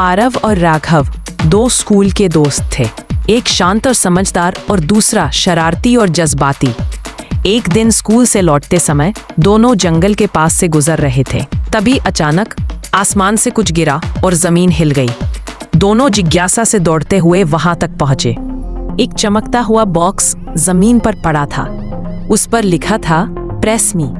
आरव और राघव दो स्कूल के दोस्त थे। एक शांत और समझदार और दूसरा शरारती और जज्बाती। एक दिन स्कूल से लौटते समय दोनों जंगल के पास से गुजर रहे थे। तभी अचानक आसमान से कुछ गिरा और जमीन हिल गई। दोनों जिज्ञासा से दौड़ते हुए वहां तक पहुंचे। एक चमकता हुआ बॉक्स जमीन पर पड़ा था। उस पर लिखा था प्रेस मी।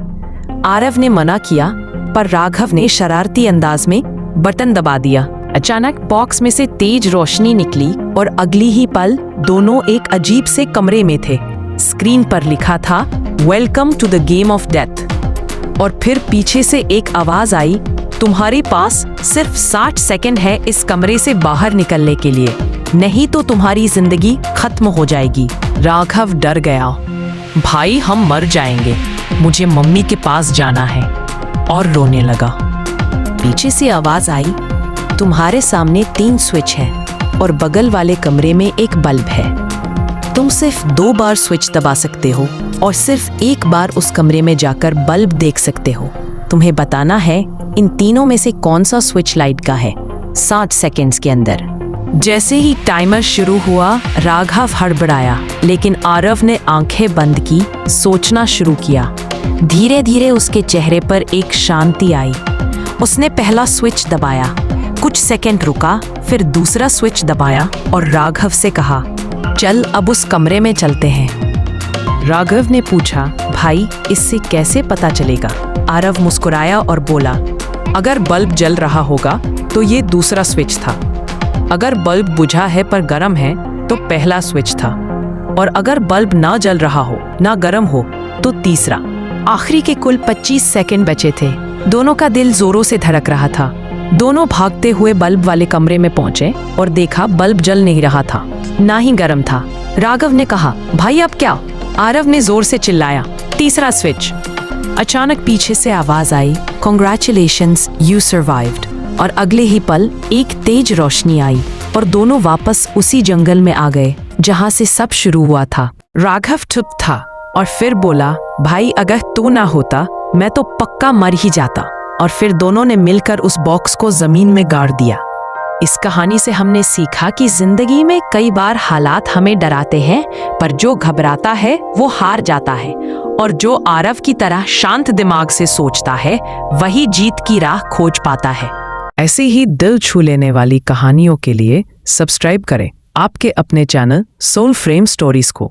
आरव ने मना किया, पर राघव ने शरारती अंदाज में बटन दबा दिया। अचानक बॉक्स में से तेज रोशनी निकली और अगली ही पल दोनों एक अजीब से कमरे में थे। स्क्रीन पर लिखा था welcome to the game of death. और फिर पीछे से एक आवाज आई, तुम्हारे पास सिर्फ 60 सेकंड है इस कमरे से बाहर निकलने के लिए, नहीं तो तुम्हारी जिंदगी खत्म हो जाएगी। राघव डर गया। भाई हम मर जाएंगे, मुझे मम्मी के पास जाना है, और रोने लगा। पीछे से आवाज आई, तुम्हारे सामने 3 स्विच हैं और बगल वाले कमरे में एक बल्ब है। तुम सिर्फ 2 बार स्विच दबा सकते हो और सिर्फ 1 बार उस कमरे में जाकर बल्ब देख सकते हो। तुम्हें बताना है इन तीनों में से कौन सा स्विच लाइट का है 60 सेकेंड्स के अंदर। जैसे ही टाइमर शुरू हुआ, राघव हड़बड़ाया, लेकिन आरव ने आंखें बंद की, सोचना शुरू किया। धीरे धीरे उसके चेहरे पर एक शांति आई। उसने पहला स्विच दबाया, कुछ सेकंड रुका, फिर दूसरा स्विच दबाया और राघव से कहा, चल अब उस कमरे में चलते हैं। राघव ने पूछा, भाई इससे कैसे पता चलेगा? आरव मुस्कुराया और बोला, अगर बल्ब जल रहा होगा तो ये दूसरा स्विच था, अगर बल्ब बुझा है पर गर्म है तो पहला स्विच था, और अगर बल्ब ना जल रहा हो ना गर्म हो तो तीसरा। आखिरी के कुल 25 सेकंड बचे थे। दोनों का दिल जोरों से धड़क रहा था। दोनों भागते हुए बल्ब वाले कमरे में पहुंचे और देखा बल्ब जल नहीं रहा था, ना ही गर्म था। राघव ने कहा, भाई अब क्या? आरव ने जोर से चिल्लाया, तीसरा स्विच। अचानक पीछे से आवाज आई, कॉन्ग्रेचुलेशंस यू सर्वाइव्ड। और अगले ही पल एक तेज रोशनी आई और दोनों वापस उसी जंगल में आ गए जहां से सब शुरू हुआ था। राघव चुप था और फिर बोला, भाई अगर तू ना होता मैं तो पक्का मर ही जाता। और फिर दोनों ने मिलकर उस बॉक्स को जमीन में गाड़ दिया। इस कहानी से हमने सीखा कि जिंदगी में कई बार हालात हमें डराते हैं, पर जो घबराता है वो हार जाता है, और जो आरव की तरह शांत दिमाग से सोचता है वही जीत की राह खोज पाता है। ऐसी ही दिल छू लेने वाली कहानियों के लिए सब्सक्राइब करें आपके अपने चैनल सोल फ्रेम स्टोरीज को।